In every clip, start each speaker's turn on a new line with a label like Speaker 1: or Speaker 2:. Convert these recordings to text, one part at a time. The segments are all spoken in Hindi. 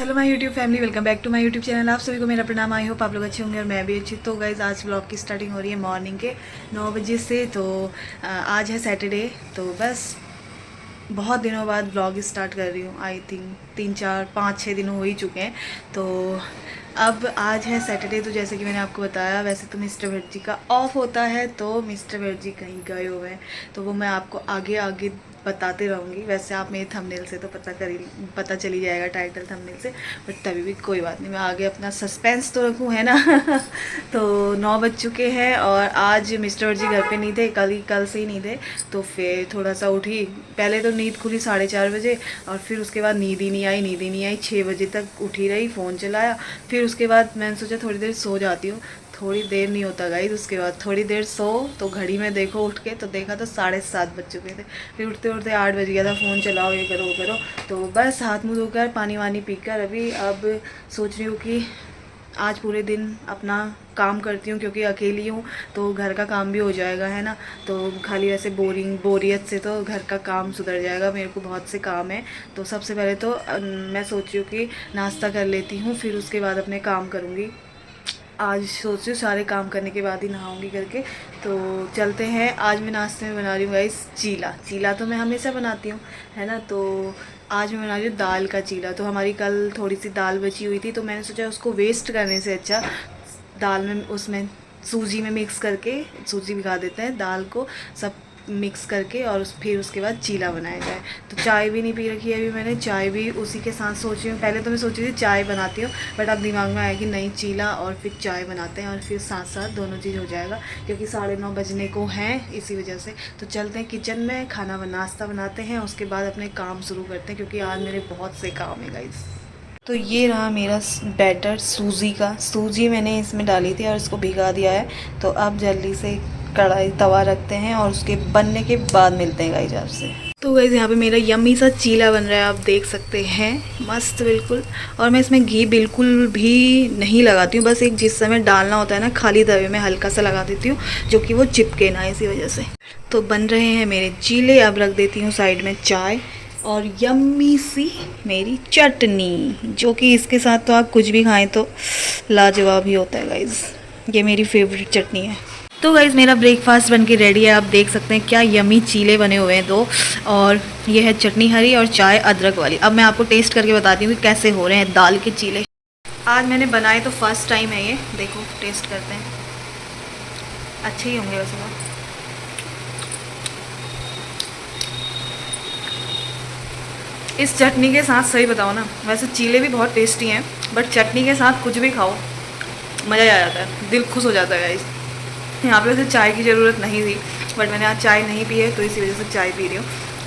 Speaker 1: Hello my YouTube family, welcome back to my YouTube channel. आप सभी को मेरा प्रणाम। आई होप आप लोग अच्छे होंगे और मैं भी अच्छी। तो गाइज़ आज ब्लॉग की स्टार्टिंग हो रही है मॉर्निंग के 9 बजे से। तो आज है सैटरडे। तो बस बहुत दिनों बाद ब्लॉग स्टार्ट कर रही हूँ। आई थिंक 3 4 5 6 दिन हो ही चुके हैं। तो अब आज है सैटरडे। तो जैसे कि मैंने आपको बताया, वैसे तो मिस्टर भट्ट जी का ऑफ होता है, तो मिस्टर भट्ट जी कहीं गए हुए हैं। तो वो मैं आपको आगे आगे बताते रहूँगी। वैसे आप मेरे थंबनेल से तो पता चली जाएगा, टाइटल थंबनेल से। बट तभी भी कोई बात नहीं, मैं आगे अपना सस्पेंस तो रखूँ, है ना। तो 9 बज चुके हैं और आज मिस्टर जी घर पे नहीं थे। कल से ही नहीं थे। तो फिर थोड़ा सा उठी। पहले तो नींद खुली 4:30 बजे और फिर उसके बाद नींद ही नहीं आई। 6 बजे तक उठी रही, फ़ोन चलाया। फिर उसके बाद मैंने सोचा थोड़ी देर सो जाती हूँ। थोड़ी देर नहीं होता गाइस, उसके बाद थोड़ी देर सो तो घड़ी में देखो उठ के, तो देखा तो 7:30 बज चुके थे। फिर उठते उठते 8 बज गया था। फ़ोन चलाओ, ये करो वो करो। तो बस हाथ मुँह धोकर पानी वानी पीकर अब सोच रही हूँ कि आज पूरे दिन अपना काम करती हूँ, क्योंकि अकेली हूँ तो घर का काम भी हो जाएगा, है ना। तो खाली वैसे बोरियत से तो घर का काम सुधर जाएगा। मेरे को बहुत से काम है। तो सबसे पहले तो मैं सोच रही हूँ कि नाश्ता कर लेती हूँ, फिर उसके बाद अपने काम करूँगी। आज सोच रही हूँ सारे काम करने के बाद ही नहाऊंगी करके। तो चलते हैं। आज मैं नाश्ते में बना रही हूँ गाइस चीला तो मैं हमेशा बनाती हूँ, है ना। तो आज मैं बना रही हूँ दाल का चीला। तो हमारी कल थोड़ी सी दाल बची हुई थी, तो मैंने सोचा उसको वेस्ट करने से अच्छा दाल में उसमें सूजी में मिक्स करके, सूजी भिगा देते हैं, दाल को सब मिक्स करके और फिर उसके बाद चीला बनाया जाए। तो चाय भी नहीं पी रखी है अभी मैंने, चाय भी उसी के साथ सोच रही हूँ। पहले तो मैं सोची थी चाय बनाती हूँ, बट अब दिमाग में आया कि नहीं, चीला और फिर चाय बनाते हैं और फिर साथ साथ दोनों चीज़ हो जाएगा, क्योंकि 9:30 बजने को हैं इसी वजह से। तो चलते हैं किचन में, नाश्ता बनाते हैं, उसके बाद अपने काम शुरू करते हैं, क्योंकि आज मेरे बहुत से काम है गाइस। तो ये रहा मेरा बैटर सूजी मैंने इसमें डाली थी और इसको भिगा दिया है। तो अब जल्दी से कढ़ाई तवा रखते हैं और उसके बनने के बाद मिलते हैं गाइस आपसे। तो गाइस यहाँ पे मेरा यम्मी सा चीला बन रहा है, आप देख सकते हैं, मस्त बिल्कुल। और मैं इसमें घी बिल्कुल भी नहीं लगाती हूँ, बस एक जिस समय डालना होता है ना, खाली तवे में हल्का सा लगा देती हूँ, जो कि वो चिपके ना, इसी वजह से। तो बन रहे हैं मेरे चीले। अब रख देती हूँ साइड में चाय और यम्मी सी मेरी चटनी, जो कि इसके साथ तो आप कुछ भी खाएं तो लाजवाब ही होता है गाइज़। ये मेरी फेवरेट चटनी है। तो गाइज़ मेरा ब्रेकफास्ट बनके रेडी है। आप देख सकते हैं क्या यम्मी चीले बने हुए हैं दो, और ये है चटनी हरी और चाय अदरक वाली। अब मैं आपको टेस्ट करके बताती हूँ कि कैसे हो रहे हैं दाल के चीले। आज मैंने बनाए तो फर्स्ट टाइम है ये, देखो टेस्ट करते हैं। अच्छे ही होंगे वैसे तो। इस चटनी के साथ सही बताओ ना, वैसे चीले भी बहुत टेस्टी हैं, बट चटनी के साथ कुछ भी खाओ मज़ा आ जाता है, दिल खुश हो जाता है गाइस। यहाँ पे वैसे चाय की ज़रूरत नहीं थी, बट मैंने आज चाय नहीं पी है, तो इसी वजह से चाय पी रही हूँ।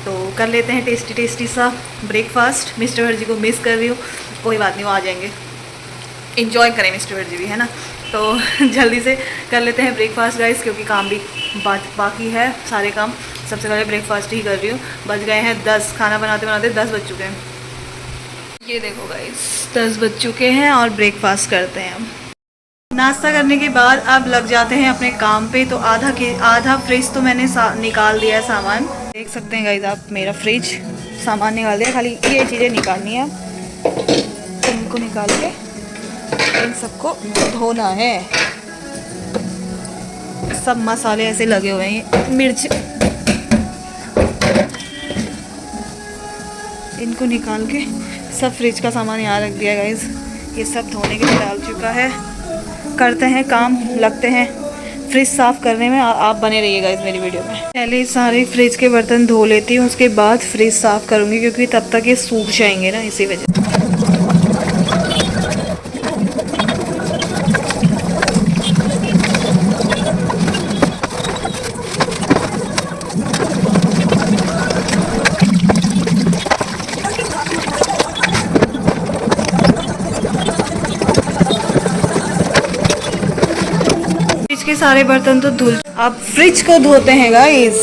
Speaker 1: तो कर लेते हैं टेस्टी सा ब्रेकफास्ट। मिस्टर भट्ट जी को मिस कर रही हूँ, कोई बात नहीं, वो आ जाएंगे, इंजॉय करें मिस्टर भट्ट जी भी, है ना। तो जल्दी से कर लेते हैं ब्रेकफास्ट गाइस, क्योंकि काम भी बाकी है सारे काम। सबसे पहले ब्रेकफास्ट ही कर रही हूँ। बज गए हैं 10, खाना बनाते बनाते 10 बज चुके हैं। ये देखो गाइस 10 बज चुके हैं और ब्रेकफास्ट करते हैं हम। नाश्ता करने के बाद अब लग जाते हैं अपने काम पे। तो आधा फ्रिज तो मैंने निकाल दिया है सामान, देख सकते हैं गाइस आप, मेरा फ्रिज सामान निकाल दिया, खाली ये चीज़ें निकालनी है। इनको निकाल के इन सबको धोना है। सब मसाले ऐसे लगे हुए हैं, मिर्च, इनको निकाल के सब फ्रिज का सामान यहाँ रख दिया गाइस। ये सब धोने के लिए डाल चुका है। करते हैं काम, लगते हैं फ्रिज साफ़ करने में। आप बने रहिएगा इस मेरी वीडियो में। पहले सारे फ्रिज के बर्तन धो लेती हूँ, उसके बाद फ्रिज साफ़ करूँगी, क्योंकि तब तक ये सूख जाएंगे ना, इसी वजह से। फ्रिज के सारे बर्तन तो धुल, अब फ्रिज को धोते हैं गाइस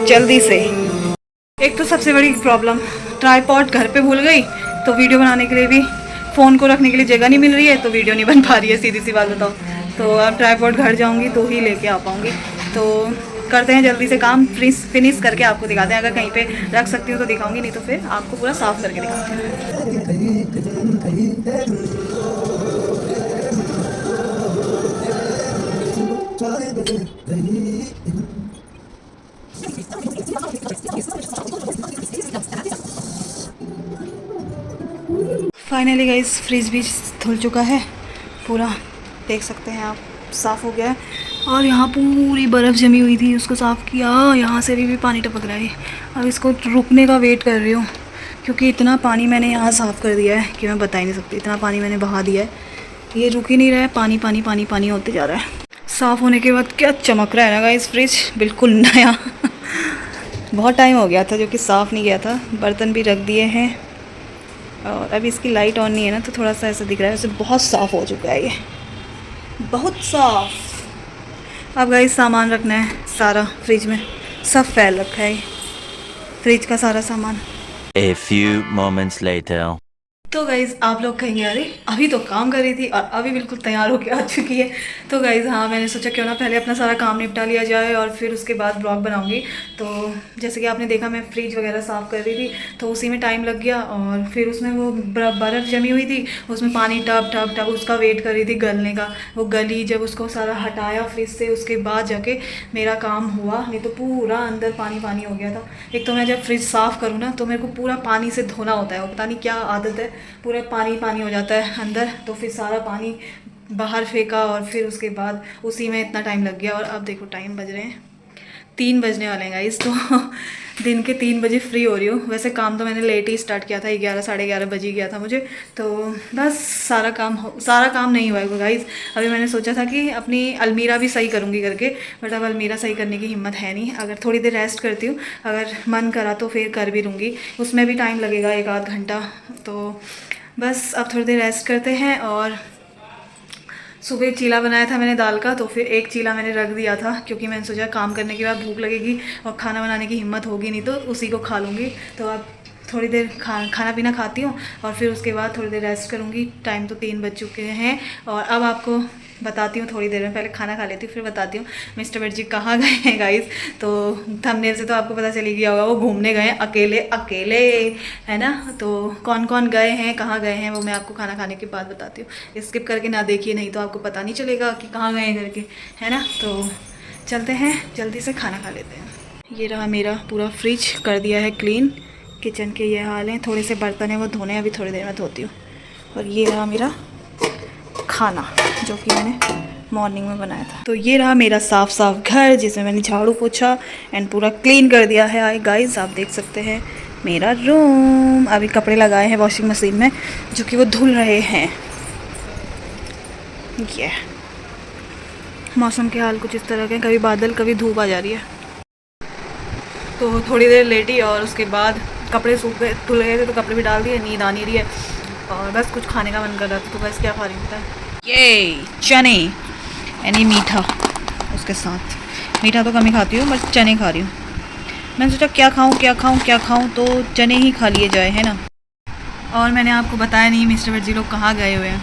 Speaker 1: जल्दी से। एक तो सबसे बड़ी प्रॉब्लम, ट्राइपॉड घर पे भूल गई, तो वीडियो बनाने के लिए भी फ़ोन को रखने के लिए जगह नहीं मिल रही है, तो वीडियो नहीं बन पा रही है, सीधी सी बात बताओ। तो अब ट्राइपॉड घर जाऊंगी तो ही लेके आ पाऊंगी। तो करते हैं जल्दी से काम फिनिश करके आपको दिखाते हैं। अगर कहीं पे रख सकती हूँ तो दिखाऊंगी, नहीं तो फिर आपको पूरा साफ़ करके दिखाते हैं। फाइनली गाइस फ्रिज भी धुल चुका है पूरा, देख सकते हैं आप, साफ़ हो गया है। और यहाँ पूरी बर्फ़ जमी हुई थी, उसको साफ़ किया। यहाँ से भी पानी टपक रहा है। अब इसको रुकने का वेट कर रही हूँ, क्योंकि इतना पानी मैंने यहाँ साफ़ कर दिया है कि मैं बता ही नहीं सकती। इतना पानी मैंने बहा दिया है, ये रुक ही नहीं रहा है, पानी पानी पानी पानी होते जा रहा है। साफ़ होने के बाद क्या चमक रहा है ना गाइस, फ्रिज बिल्कुल नया। बहुत टाइम हो गया था जो कि साफ़ नहीं किया था। बर्तन भी रख दिए हैं और अभी इसकी लाइट ऑन नहीं है ना, तो थोड़ा सा ऐसा दिख रहा है। वैसे बहुत साफ़ हो चुका है ये, बहुत साफ़। अब गाइस सामान रखना है सारा फ्रिज में, सब फैल रखा है फ्रिज का सारा सामान।
Speaker 2: A few moments later.
Speaker 1: तो गाइज़ आप लोग कहेंगे अरे अभी तो काम कर रही थी और अभी बिल्कुल तैयार होकर आ चुकी है। तो गाइज़ हाँ, मैंने सोचा क्यों ना पहले अपना सारा काम निपटा लिया जाए और फिर उसके बाद ब्लॉग बनाऊंगी। तो जैसे कि आपने देखा मैं फ्रिज वगैरह साफ़ कर रही थी, तो उसी में टाइम लग गया। और फिर उसमें वो बर्फ़ जमी हुई थी, उसमें पानी टप टप टप, उसका वेट कर रही थी गलने का। वो गली, जब उसको सारा हटाया फ्रिज से, उसके बाद जाके मेरा काम हुआ, नहीं तो पूरा अंदर पानी पानी हो गया था। एक तो मैं जब फ्रिज साफ़ करूँ ना तो मेरे को पूरा पानी से धोना होता है, वो पता नहीं क्या आदत है, पूरा पानी पानी हो जाता है अंदर। तो फिर सारा पानी बाहर फेंका और फिर उसके बाद उसी में इतना टाइम लग गया। और अब देखो टाइम बज रहे हैं 3 बजने वाले हैं गाइस, तो दिन के 3 बजे फ्री हो रही हूँ। वैसे काम तो मैंने लेट ही स्टार्ट किया था, 11 साढ़े 11 बज ही गया था मुझे। तो बस सारा काम नहीं हुआ है गाइस। अभी मैंने सोचा था कि अपनी अलमीरा भी सही करूँगी करके, बट अब अलमीरा सही करने की हिम्मत है नहीं। अगर थोड़ी देर रेस्ट करती हूँ, अगर मन करा तो फिर कर भी लूँगी, उसमें भी टाइम लगेगा 1 आध घंटा। तो बस अब थोड़ी देर रेस्ट करते हैं। और सुबह चीला बनाया था मैंने दाल का, तो फिर एक चीला मैंने रख दिया था, क्योंकि मैंने सोचा काम करने के बाद भूख लगेगी और खाना बनाने की हिम्मत होगी नहीं, तो उसी को खा लूँगी। तो अब थोड़ी देर खाना पीना खाती हूँ और फिर उसके बाद थोड़ी देर रेस्ट करूँगी। टाइम तो 3 बज चुके हैं। और अब आपको बताती हूँ थोड़ी देर में, पहले खाना खा लेती हूँ फिर बताती हूँ मिस्टर भट्ट जी कहाँ गए हैं गाइस। तो थंबनेल से तो आपको पता चली गया होगा, वो घूमने गए हैं अकेले अकेले, है ना। तो कौन कौन गए हैं, कहाँ गए हैं, वो मैं आपको खाना खाने के बाद बताती हूँ। स्किप करके ना देखिए, नहीं तो आपको पता नहीं चलेगा कि कहाँ गए हैं करके, है ना। तो चलते हैं, जल्दी से खाना खा लेते हैं। ये रहा मेरा पूरा फ्रिज, कर दिया है क्लीन। किचन के ये हाल हैं, थोड़े से बर्तन हैं वो धोने, अभी थोड़ी देर में धोती हूँ। और ये रहा मेरा खाना जो कि मैंने मॉर्निंग में बनाया था। तो ये रहा मेरा साफ़ घर, जिसमें मैंने झाड़ू पोछा एंड पूरा क्लीन कर दिया है। आई गाइस आप देख सकते हैं मेरा रूम। अभी कपड़े लगाए हैं वॉशिंग मशीन में, जो कि वो धुल रहे हैं। ये मौसम के हाल कुछ इस तरह के, कभी बादल कभी धूप आ जा रही है। तो थोड़ी देर लेटी और उसके बाद कपड़े सूख गए, धुल गए थे तो कपड़े भी डाल दिए। नींद आ नहीं रही है और बस कुछ खाने का मन कर रहा था, तो बस क्या खा रही हूँ ये चने यानी मीठा। उसके साथ मीठा तो कम ही खाती हूँ, बस चने खा रही हूँ। मैंने सोचा क्या खाऊँ, तो चने ही खा लिए जाए, है ना। और मैंने आपको बताया नहीं मिस्टर भट्ट जी लोग कहाँ गए हुए हैं।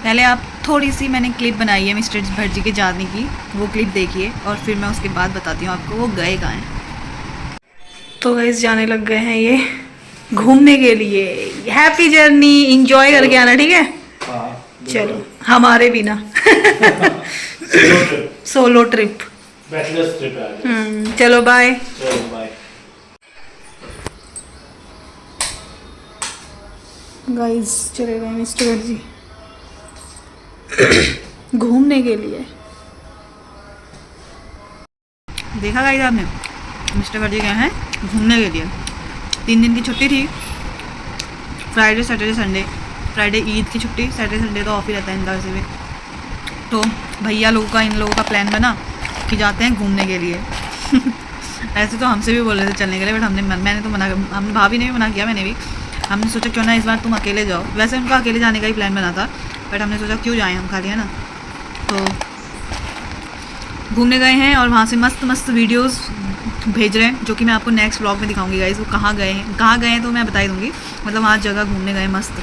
Speaker 1: पहले आप थोड़ी सी मैंने क्लिप बनाई है मिस्टर भट्ट जी के जाने की, वो क्लिप देखिए और फिर मैं उसके बाद बताती हूँ आपको वो गए कहाँ हैं। तो गाइस जाने लग गए हैं ये घूमने के लिए। हैप्पी जर्नी, इंजॉय करके आना, ठीक है। चलो हमारे बिना सोलो ट्रिप,
Speaker 3: बैचलर्स ट्रिप।
Speaker 1: चलो बाय। गाइस चले गए मिस्टर भट्ट जी घूमने के लिए। देखा गाइस आपने, मिस्टर भट्ट जी गए हैं घूमने के लिए। 3 दिन की छुट्टी थी, Friday Saturday Sunday. Friday Eid की छुट्टी, सैटरडे संडे तो ऑफ ही रहता है इनका वैसे भी। तो भैया लोगों का, इन लोगों का प्लान बना कि जाते हैं घूमने के लिए। ऐसे तो हमसे भी बोल रहे थे चलने के लिए, बट मैंने तो मना, हम भाभी ने भी मना किया, मैंने भी। हमने सोचा क्यों ना इस बार तुम अकेले जाओ। वैसे उनका अकेले जाने का ही प्लान बना था, बट हमने सोचा क्यों जाएँ हम खाली, है ना। तो घूमने गए हैं और वहाँ से मस्त मस्त वीडियोस भेज रहे हैं, जो कि मैं आपको नेक्स्ट व्लॉग में दिखाऊंगी गाइस। वो कहाँ गए हैं तो मैं बता ही दूँगी, मतलब वहाँ जगह घूमने गए मस्त।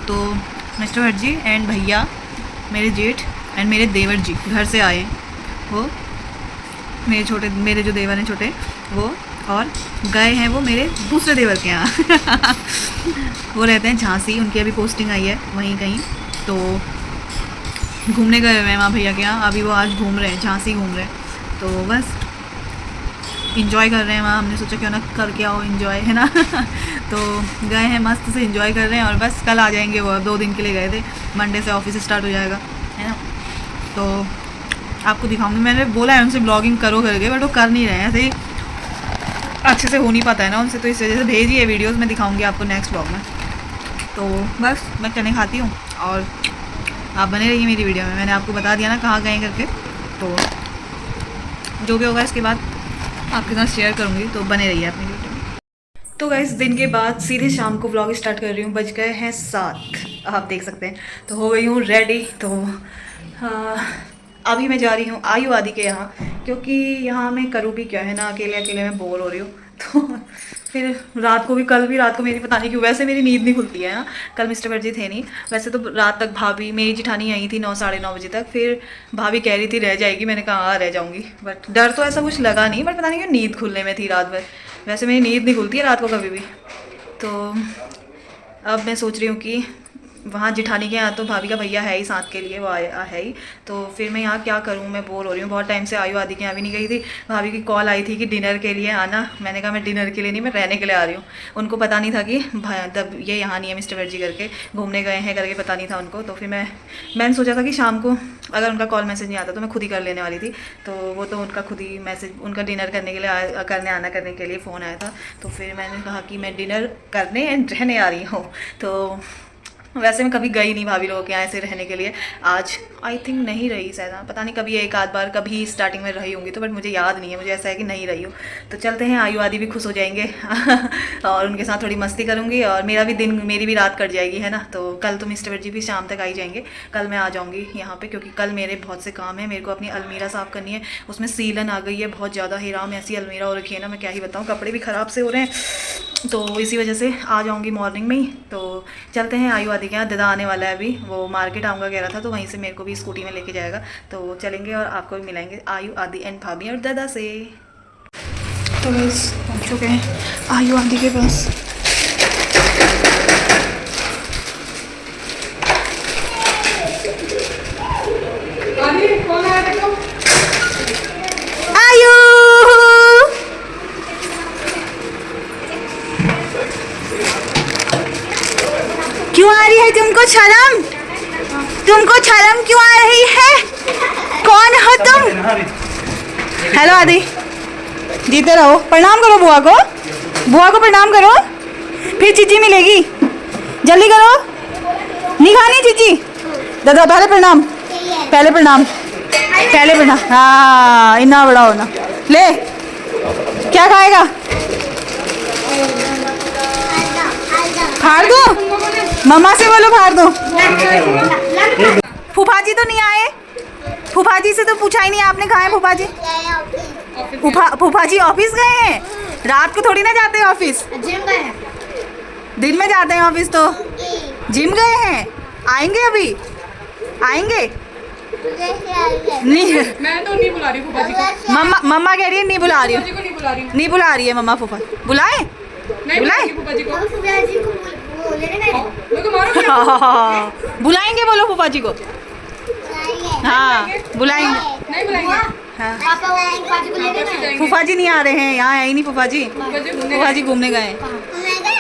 Speaker 1: तो मिस्टर भट्ट जी एंड भैया, मेरे जेठ एंड मेरे देवर जी घर से आए हैं। वो मेरे जो देवर हैं छोटे वो, और गए हैं वो मेरे दूसरे देवर के यहाँ वो रहते हैं झांसी, उनकी अभी पोस्टिंग आई है वहीं कहीं, तो घूमने गए हुए हैं वहाँ भैया के यहाँ। अभी वो आज घूम रहे हैं, झांसी घूम रहे हैं, तो बस इंजॉय कर रहे हैं वहाँ। हमने सोचा क्यों ना करके आओ इंजॉय, है ना तो गए हैं, मस्त से इंजॉय कर रहे हैं, और बस कल आ जाएंगे। वो 2 दिन के लिए गए थे, मंडे से ऑफिस स्टार्ट हो जाएगा, है ना। तो आपको दिखाऊंगी, मैंने बोला है उनसे ब्लॉगिंग करो करके, बट वो कर नहीं रहे हैं, ऐसे ही अच्छे से हो नहीं पाता है ना उनसे, तो इस वजह से भेजी है वीडियोज़, मैं दिखाऊँगी आपको नेक्स्ट ब्लॉग में। तो बस मैं चने खाती हूँ और आप बने रहिए मेरी वीडियो में। मैंने आपको बता दिया ना कहाँ गए करके, तो जो भी होगा इसके बाद आपके साथ शेयर करूँगी, तो बने रहिए अपनी वीडियो में। तो गाइस दिन के बाद सीधे शाम को व्लॉग स्टार्ट कर रही हूँ, बज गए हैं 7, आप देख सकते हैं। तो हो गई हूँ रेडी, तो अभी मैं जा रही हूँ आयु आदि के यहाँ, क्योंकि यहाँ मैं करूँ भी क्या, है ना, अकेले अकेले मैं बोर हो रही हूँ। तो फिर रात को भी, कल भी रात को मेरी पता नहीं क्यों, वैसे मेरी नींद नहीं खुलती है ना, कल मिस्टर वर्जी थे नहीं, वैसे तो रात तक भाभी मेरी जिठानी आई थी 9 साढ़े 9 बजे तक, फिर भाभी कह रही थी रह जाएगी, मैंने कहा हाँ रह जाऊँगी, बट डर तो ऐसा कुछ लगा नहीं, बट पता नहीं क्यों नींद खुलने में थी रात भर। वैसे मेरी नींद नहीं खुलती है रात को कभी भी। तो अब मैं सोच रही हूँ कि वहाँ जिठानी के यहाँ तो भाभी का भैया है ही साथ के लिए, वो आया है ही, तो फिर मैं यहाँ क्या करूँ, मैं बोर हो रही हूँ। बहुत टाइम से आयु आदि के यहाँ भी नहीं गई थी। भाभी की कॉल आई थी कि डिनर के लिए आना, मैंने कहा मैं डिनर के लिए नहीं, मैं रहने के लिए आ रही हूँ। उनको पता नहीं था कि तब ये यहाँ नहीं है मिस्टर वर्जी करके, घूमने गए हैं करके पता नहीं था उनको। तो फिर मैंने सोचा था कि शाम को अगर उनका कॉल मैसेज नहीं आता तो मैं खुद ही कर लेने वाली थी, तो वो तो उनका खुद ही मैसेज, उनका डिनर करने के लिए करने के लिए फ़ोन आया था। तो फिर मैंने कहा कि मैं डिनर करने एंड रहने आ रही हूँ। तो वैसे मैं कभी गई नहीं भाभी लोगों के यहाँ ऐसे रहने के लिए, आज आई थिंक नहीं रही शायद, पता नहीं, कभी एक आध बार कभी स्टार्टिंग में रही होंगी तो, बट मुझे याद नहीं है, मुझे ऐसा है कि नहीं रही हूँ। तो चलते हैं, आयु आदि भी खुश हो जाएंगे और उनके साथ थोड़ी मस्ती करूँगी, और मेरी भी रात कट जाएगी, है ना। तो कल तो मिस्टर जी भी शाम तक आ ही जाएंगे, कल मैं आ जाऊँगी यहाँ पर, क्योंकि कल मेरे बहुत से काम है। मेरे को अपनी अलमीरा साफ़ करनी है, उसमें सीलन आ गई है बहुत ज़्यादा, हिराम ऐसी अलमीरा हो रखी है ना, मैं क्या ही बताऊँ, कपड़े भी ख़राब से हो रहे हैं, तो इसी वजह से आ जाऊँगी मॉर्निंग में ही। तो चलते हैं आयु आदि के यहाँ, दादा आने वाला है अभी, वो मार्केट आऊँगा कह रहा था, तो वहीं से मेरे को भी स्कूटी में लेके जाएगा, तो चलेंगे और आपको भी मिलाएंगे आयु आदि एंड भाभी और दादा से। तो बस पहुँच चुके हैं आयु आदि के पास। आयु क्यों आ रही है तुमको शर्म? तुमको शर्म क्यों आ रही है? कौन हो तुम? हेलो आदि, जीते रहो, प्रणाम करो बुआ को प्रणाम करो, फिर चीची मिलेगी, जल्दी करो। नहीं खानी चीची? दादा पहले प्रणाम, हाँ इतना बड़ा होना। ले क्या खाएगा? फाड़ दो, मम्मा से बोलो फाड़ दो। फूफा जी तो नहीं आए? फूफा जी से तो पूछा ही नहीं आपने, कहाँ है फूफा जी? फूफा जी ऑफिस गए हैं, रात को थोड़ी ना जाते हैं ऑफिस, दिन में जाते हैं ऑफिस, तो जिम गए हैं, आएंगे अभी, आएंगे नहीं?
Speaker 4: मैं तो नहीं बुला रही फूफा जी को।
Speaker 1: मम्मा कह रही है नहीं बुला रही, नहीं बुला रही है मम्मा। फूफा बुलाए,
Speaker 4: फूफा जी को
Speaker 1: बुलाएंगे, बोलो फूफा जी को। हाँ बुलाएंगे,
Speaker 4: नहीं बुलाएंगे।
Speaker 1: हाँ फूफा जी नहीं आ रहे हैं यहाँ, है ही नहीं फूफा जी। फूफा जी घूमने गए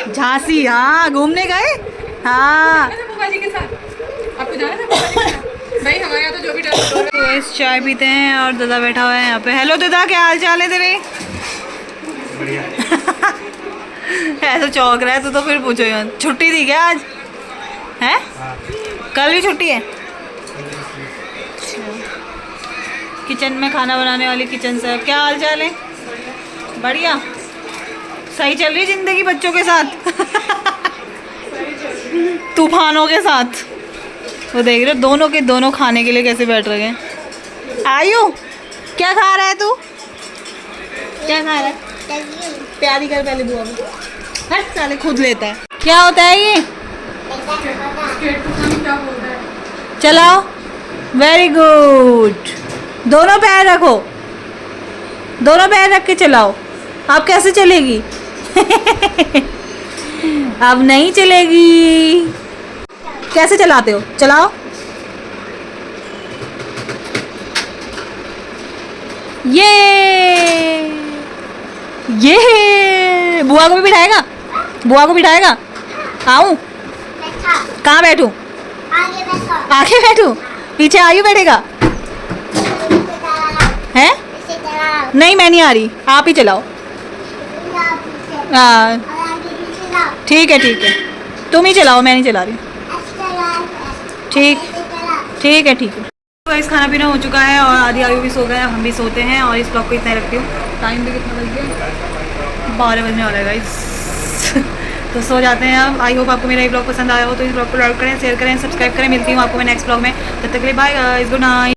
Speaker 1: झांसी, हाँ घूमने गए, हाँ
Speaker 4: फूफा जी के साथ। आपको जाना था फूफा जी के साथ? भाई हमारे यहाँ तो जो भी डर।
Speaker 1: तो इस चाय पीते हैं और दादा बैठा हुआ है यहाँ पे। हेलो दादा, क्या हाल चाल है तेरे? ऐसा चौंक रहा है तो फिर पूछो यार, छुट्टी थी क्या आज? है कल भी छुट्टी है? किचन में खाना बनाने वाली किचन से क्या हाल चाल है? बढ़िया, सही चल रही जिंदगी बच्चों के साथ तूफानों के साथ। वो देख रहे दोनों के दोनों खाने के लिए कैसे बैठ रहे हैं। आयु क्या खा रहा है तू? क्या खा रहा है? प्यारी कर पहले बुआ को, हट साले खुद लेता है। क्या होता है ये? चलाओ, वेरी गुड, दोनों पैर रखो, दोनों पैर रख के चलाओ। अब कैसे चलेगी? अब नहीं चलेगी। कैसे चलाते हो? चलाओ। ये बुआ को भी बिठाएगा? बुआ को बिठाएगा? आऊं? कहाँ बैठूं? आगे बैठूं? पीछे आयु बैठेगा? हैं? नहीं, मैं नहीं आ रही, आप ही चलाओ। हाँ ठीक है, ठीक है, तुम ही चलाओ, मैं नहीं चला रही। ठीक ठीक है, ठीक है। गाइस खाना पीना हो चुका है और आधी आयु भी सो गए, हम भी सोते हैं। और इस ब्लॉग को इतना ही रखती हूँ। टाइम भी कितना बज गया? 12 बजने वाला है गाइस। तो सो जाते हैं अब। आई होप आपको मेरा ये ब्लॉग पसंद आया हो तो इस ब्लॉग को लाइक करें, शेयर करें, सब्सक्राइब करें। मिलती हूँ आपको मैं नेक्स्ट ब्लॉग में। तब तक के लिए बाय गाइस, गुड नाइट।